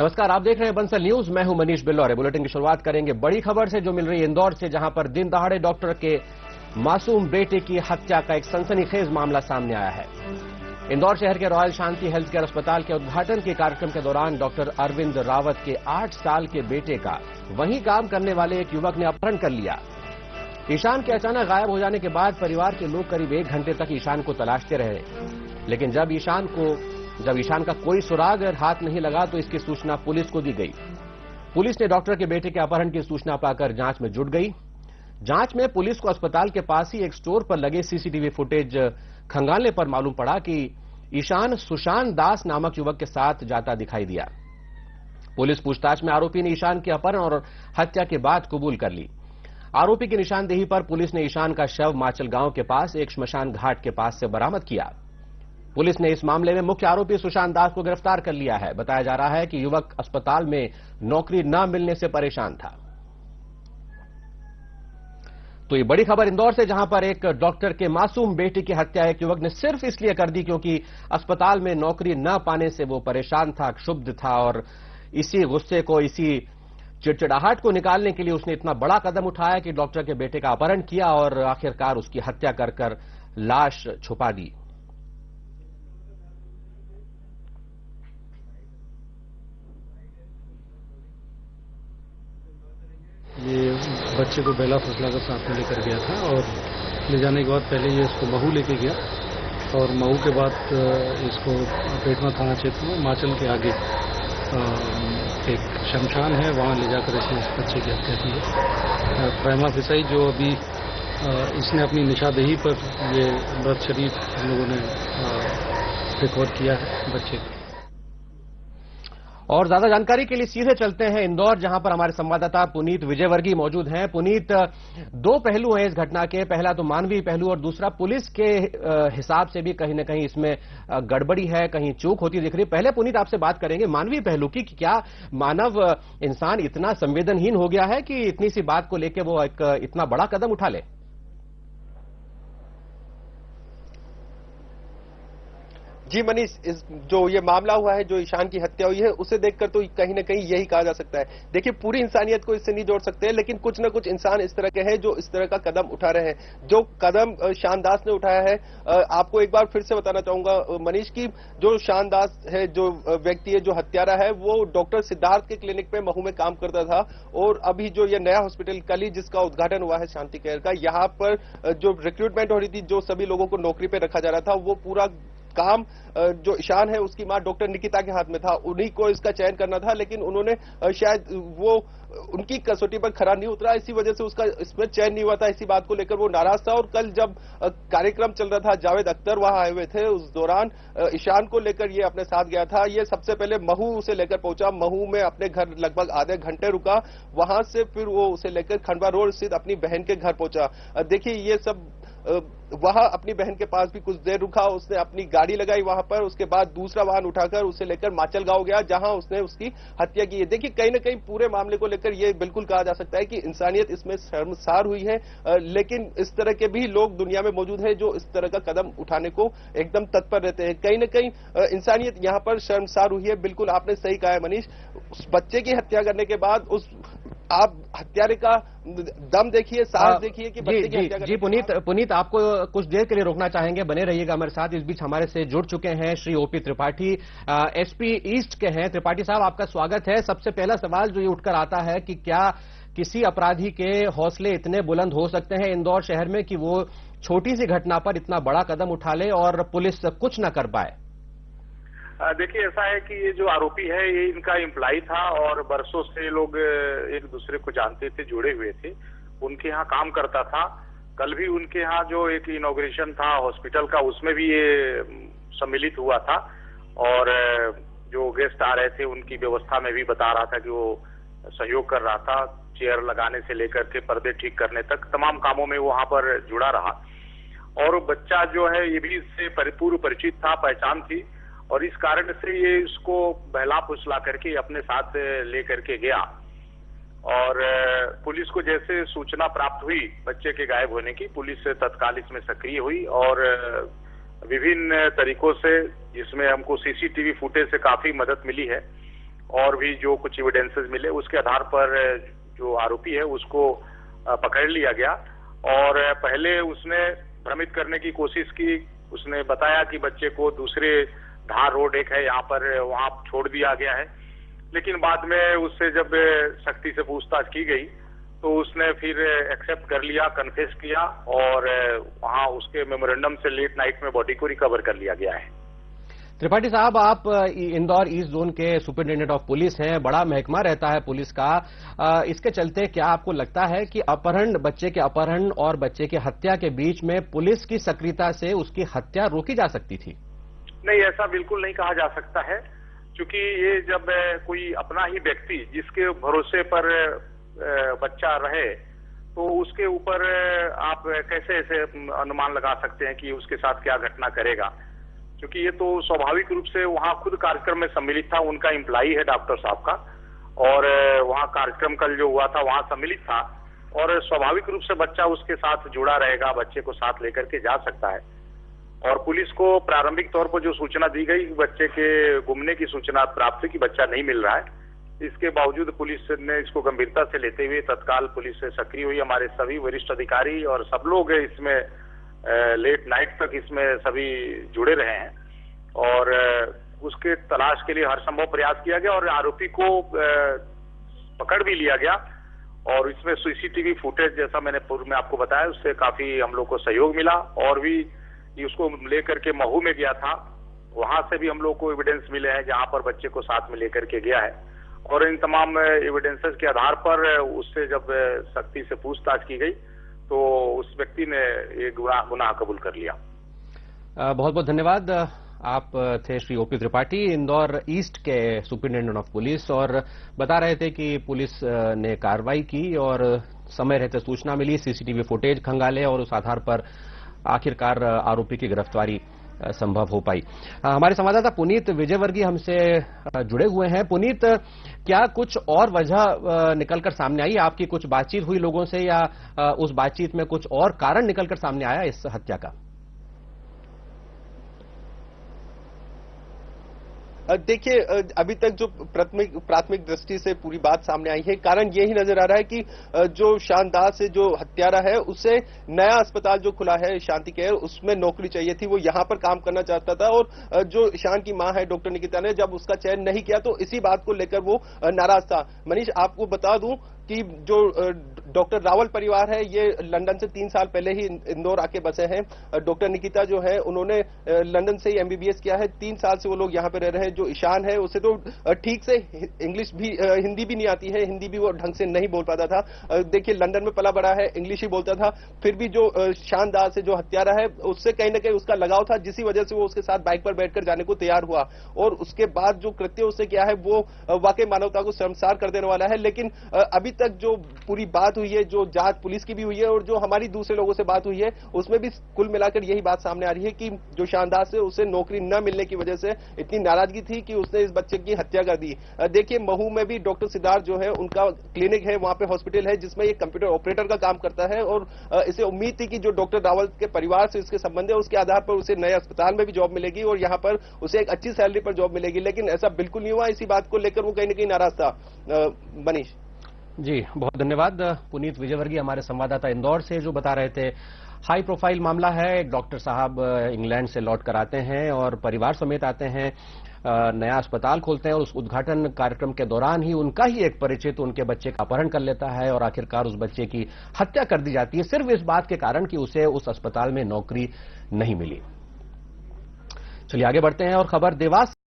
नमस्कार, आप देख रहे हैं बंसल न्यूज। मैं हूं मनीष बिल्लौर। बुलेटिन की शुरुआत करेंगे बड़ी खबर से जो मिल रही है इंदौर से, जहां पर दिन दहाड़े डॉक्टर के मासूम बेटे की हत्या का एक सनसनीखेज मामला सामने आया है। इंदौर शहर के रॉयल शांति हेल्थ केयर अस्पताल के उद्घाटन के कार्यक्रम के दौरान डॉक्टर अरविंद रावत के 8 साल के बेटे का वहीं काम करने वाले एक युवक ने अपहरण कर लिया। ईशान के अचानक गायब हो जाने के बाद परिवार के लोग करीब 1 घंटे तक ईशान को तलाशते रहे, लेकिन जब ईशान का कोई सुराग हाथ नहीं लगा तो इसकी सूचना पुलिस को दी गई। पुलिस ने डॉक्टर के बेटे के अपहरण की सूचना पाकर जांच में जुट गई। जांच में पुलिस को अस्पताल के पास ही एक स्टोर पर लगे सीसीटीवी फुटेज खंगालने पर मालूम पड़ा कि ईशान सुशांत दास नामक युवक के साथ जाता दिखाई दिया। पुलिस पूछताछ में आरोपी ने ईशान के अपहरण और हत्या के बाद कबूल कर ली। आरोपी की निशानदेही पर पुलिस ने ईशान का शव माचल गांव के पास एक श्मशान घाट के पास से बरामद किया। पुलिस ने इस मामले में मुख्य आरोपी सुशांत दास को गिरफ्तार कर लिया है। बताया जा रहा है कि युवक अस्पताल में नौकरी न मिलने से परेशान था। तो ये बड़ी खबर इंदौर से, जहां पर एक डॉक्टर के मासूम बेटी की हत्या एक युवक ने सिर्फ इसलिए कर दी क्योंकि अस्पताल में नौकरी न पाने से वो परेशान था, क्षुब्ध था और इसी गुस्से को, इसी चिड़चिड़ाहट को निकालने के लिए उसने इतना बड़ा कदम उठाया कि डॉक्टर के बेटे का अपहरण किया और आखिरकार उसकी हत्या कर लाश छुपा दी। ये बच्चे को बेला फसला कर साथ में लेकर गया था और ले जाने के बाद पहले ये इसको महू लेके गया और महू के बाद इसको पेटमा थाना क्षेत्र में माचल के आगे एक शमशान है, वहाँ ले जाकर इसने इस बच्चे की हत्या की है। प्रेमा फिसाई जो अभी इसने अपनी निशानदेही पर ये मृत शरीर हम लोगों ने रिकवर किया है बच्चे को। और ज्यादा जानकारी के लिए सीधे चलते हैं इंदौर, जहां पर हमारे संवाददाता पुनीत विजयवर्गीय मौजूद हैं। पुनीत, 2 पहलू हैं इस घटना के। पहला तो मानवीय पहलू और दूसरा पुलिस के हिसाब से भी कहीं न कहीं इसमें गड़बड़ी है, कहीं चूक होती दिख रही है। पहले पुनीत आपसे बात करेंगे मानवीय पहलू की, कि क्या मानव इंसान इतना संवेदनहीन हो गया है कि इतनी सी बात को लेकर वो एक इतना बड़ा कदम उठा ले? जी मनीष, जो ये मामला हुआ है, जो ईशान की हत्या हुई है, उसे देखकर तो कहीं ना कहीं यही कहा जा सकता है। देखिए, पूरी इंसानियत को इससे नहीं जोड़ सकते हैं, लेकिन कुछ ना कुछ इंसान इस तरह के हैं जो इस तरह का कदम उठा रहे हैं। जो कदम शान दास ने उठाया है, आपको एक बार फिर से बताना चाहूंगा मनीष की, जो शान दास है, जो व्यक्ति है, जो हत्यारा है, वो डॉक्टर सिद्धार्थ के क्लिनिक पे महू में काम करता था और अभी जो ये नया हॉस्पिटल कल ही जिसका उद्घाटन हुआ है शांति केयर का, यहाँ पर जो रिक्रूटमेंट हो रही थी, जो सभी लोगों को नौकरी पे रखा जा रहा था, वो पूरा काम जो ईशान है उसकी मां डॉक्टर निकिता के हाथ में था। उन्हीं को इसका चयन करना था, लेकिन उन्होंने शायद वो उनकी कसौटी पर खरा नहीं उतरा, इसी वजह से उसका इसमें चयन नहीं हुआ था। इसी बात को लेकर वो नाराज था और कल जब कार्यक्रम चल रहा था, जावेद अख्तर वहां आए हुए थे, उस दौरान ईशान को लेकर ये अपने साथ गया था। ये सबसे पहले महू उसे लेकर पहुंचा, महू में अपने घर लगभग आधे घंटे रुका, वहां से फिर वो उसे लेकर खंडवा रोड स्थित अपनी बहन के घर पहुंचा। देखिए, ये सब वहां अपनी बहन के पास भी कुछ देर रुका, उसने अपनी गाड़ी लगाई वहां पर, उसके बाद दूसरा वाहन उठाकर उसे लेकर माचल गांव गया, जहां उसने उसकी हत्या की है। देखिए, कहीं ना कहीं पूरे मामले को लेकर यह बिल्कुल कहा जा सकता है कि इंसानियत इसमें शर्मसार हुई है, लेकिन इस तरह के भी लोग दुनिया में मौजूद हैं जो इस तरह का कदम उठाने को एकदम तत्पर रहते हैं। कहीं ना कहीं इंसानियत यहां पर शर्मसार हुई है। बिल्कुल आपने सही कहा है मनीष, उस बच्चे की हत्या करने के बाद आप हत्यारे का दम देखिए, साहस देखिए कि बच्चे की हत्या करने। जी पुनीत, आपको कुछ देर के लिए रोकना चाहेंगे, बने रहिएगा हमारे साथ। इस बीच हमारे से जुड़ चुके हैं Shri OP Tripathi, SP east के हैं। त्रिपाठी साहब, आपका स्वागत है। सबसे पहला सवाल जो ये उठकर आता है कि क्या किसी अपराधी के हौसले इतने बुलंद हो सकते हैं इंदौर शहर में कि वो छोटी सी घटना पर इतना बड़ा कदम उठा ले और पुलिस कुछ न कर पाए? देखिए, ऐसा है कि ये जो आरोपी है, ये इनका एम्प्लॉय था और बरसों से ये लोग एक दूसरे को जानते थे, जुड़े हुए थे। उनके यहाँ काम करता था। कल भी उनके यहाँ जो एक इनॉग्रेशन था हॉस्पिटल का, उसमें भी ये सम्मिलित हुआ था और जो गेस्ट आ रहे थे उनकी व्यवस्था में भी बता रहा था कि वो सहयोग कर रहा था। चेयर लगाने से लेकर के पर्दे ठीक करने तक तमाम कामों में वहां पर जुड़ा रहा और बच्चा जो है ये भी इससे पूर्व परिचित था, पहचान थी और इस कारण से ये इसको बहला फुसला करके अपने साथ लेकर के गया। और पुलिस को जैसे सूचना प्राप्त हुई बच्चे के गायब होने की, पुलिस तत्काल इसमें सक्रिय हुई और विभिन्न तरीकों से, जिसमें हमको सीसीटीवी फुटेज से काफी मदद मिली है और भी जो कुछ एविडेंसेस मिले उसके आधार पर जो आरोपी है उसको पकड़ लिया गया। और पहले उसने भ्रमित करने की कोशिश की, उसने बताया कि बच्चे को दूसरे धार रोड एक है यहाँ पर, वहां छोड़ दिया गया है। लेकिन बाद में उससे जब सख्ती से पूछताछ की गई तो उसने फिर एक्सेप्ट कर लिया, कन्फेस किया और वहां उसके मेमोरेंडम से लेट नाइट में बॉडी को रिकवर कर लिया गया है। त्रिपाठी साहब, आप इंदौर ईस्ट जोन के सुपरिटेंडेंट ऑफ पुलिस हैं, बड़ा महकमा रहता है पुलिस का। इसके चलते क्या आपको लगता है कि बच्चे के अपहरण और बच्चे की हत्या के बीच में पुलिस की सक्रियता से उसकी हत्या रोकी जा सकती थी? नहीं, ऐसा बिल्कुल नहीं कहा जा सकता है, क्योंकि ये जब कोई अपना ही व्यक्ति जिसके भरोसे पर बच्चा रहे तो उसके ऊपर आप कैसे ऐसे अनुमान लगा सकते हैं कि उसके साथ क्या घटना करेगा, क्योंकि ये तो स्वाभाविक रूप से वहां खुद कार्यक्रम में सम्मिलित था, उनका एम्प्लॉई है डॉक्टर साहब का, और वहां कार्यक्रम कल जो हुआ था वहां सम्मिलित था और स्वाभाविक रूप से बच्चा उसके साथ जुड़ा रहेगा, बच्चे को साथ लेकर के जा सकता है। और पुलिस को प्रारंभिक तौर पर जो सूचना दी गई, बच्चे के गुमने की सूचना प्राप्त हुई कि बच्चा नहीं मिल रहा है, इसके बावजूद पुलिस ने इसको गंभीरता से लेते हुए तत्काल पुलिस सक्रिय हुई। हमारे सभी वरिष्ठ अधिकारी और सब लोग इसमें लेट नाइट तक इसमें सभी जुड़े रहे हैं और उसके तलाश के लिए हर संभव प्रयास किया गया और आरोपी को पकड़ भी लिया गया। और इसमें सीसीटीवी फुटेज, जैसा मैंने पूर्व में आपको बताया, उससे काफी हम लोग को सहयोग मिला। और भी उसको लेकर के महू में गया था, वहां से भी हम लोग को एविडेंस मिले हैं जहां पर बच्चे को साथ में लेकर के गया है। और इन तमाम एविडेंसेस के आधार पर उससे जब सख्ती से पूछताछ की गई तो उस व्यक्ति ने ये गुनाह कबूल कर लिया। बहुत बहुत धन्यवाद। आप थे श्री ओपी त्रिपाठी, इंदौर ईस्ट के सुपरिटेंडेंट ऑफ पुलिस, और बता रहे थे कि पुलिस ने कार्रवाई की और समय रहते सूचना मिली, सीसीटीवी फुटेज खंगाले और उस आधार पर आखिरकार आरोपी की गिरफ्तारी संभव हो पाई। हमारे संवाददाता पुनीत विजयवर्गीय हमसे जुड़े हुए हैं। पुनीत, क्या कुछ और वजह निकलकर सामने आई? आपकी कुछ बातचीत हुई लोगों से या उस बातचीत में कुछ और कारण निकलकर सामने आया इस हत्या का? देखिए, अभी तक जो प्राथमिक दृष्टि से पूरी बात सामने आई है, कारण यही नजर आ रहा है कि जो शानदार से जो हत्यारा है उसे नया अस्पताल जो खुला है शांति केयर, उसमें नौकरी चाहिए थी, वो यहां पर काम करना चाहता था। और जो ईशान की मां है डॉक्टर निकिता ने जब उसका चयन नहीं किया तो इसी बात को लेकर वो नाराज था। मनीष, आपको बता दूं कि जो डॉक्टर रावल परिवार है ये लंदन से 3 साल पहले ही इंदौर आके बसे हैं। डॉक्टर निकिता जो है उन्होंने लंदन से ही एमबीबीएस किया है, 3 साल से वो लोग यहाँ पे रह रहे हैं। जो ईशान है उसे तो ठीक से इंग्लिश भी हिंदी भी नहीं आती है, हिंदी भी वो ढंग से नहीं बोल पाता था। देखिए, लंदन में पला बड़ा है, इंग्लिश ही बोलता था, फिर भी जो शानदार से जो हत्यारा है उससे कहीं ना कहीं उसका लगाव था, जिसी वजह से वो उसके साथ बाइक पर बैठकर जाने को तैयार हुआ। और उसके बाद जो कृत्य उससे किया है वो वाकई मानवता को शर्मसार कर देने वाला है। लेकिन अभी तक जो पूरी बात हुई है, जो जांच पुलिस की भी हुई है और जो हमारी दूसरे लोगों से बात हुई है, उसमें भी कुल मिलाकर यही बात सामने आ रही है कि जो शानदार से उसे नौकरी न मिलने की वजह से इतनी नाराजगी थी कि उसने इस बच्चे की हत्या कर दी। देखिए, महू में भी डॉक्टर सिद्धार्थ जो है उनका क्लिनिक है, वहां पे हॉस्पिटल है जिसमें एक कंप्यूटर ऑपरेटर का काम करता है। और इसे उम्मीद थी कि जो डॉक्टर रावल के परिवार से इसके संबंध है उसके आधार पर उसे नए अस्पताल में भी जॉब मिलेगी और यहाँ पर उसे एक अच्छी सैलरी पर जॉब मिलेगी। लेकिन ऐसा बिल्कुल नहीं हुआ। इसी बात को लेकर वो कहीं ना कहीं नाराज था। मनीष जी, बहुत धन्यवाद। पुनीत विजयवर्गीय हमारे संवाददाता इंदौर से जो बता रहे थे, हाई प्रोफाइल मामला है। एक डॉक्टर साहब इंग्लैंड से लौट कर आते हैं और परिवार समेत आते हैं, नया अस्पताल खोलते हैं और उस उद्घाटन कार्यक्रम के दौरान ही उनका ही एक परिचित उनके बच्चे का अपहरण कर लेता है और आखिरकार उस बच्चे की हत्या कर दी जाती है, सिर्फ इस बात के कारण कि उसे उस अस्पताल में नौकरी नहीं मिली। चलिए आगे बढ़ते हैं और खबर देवास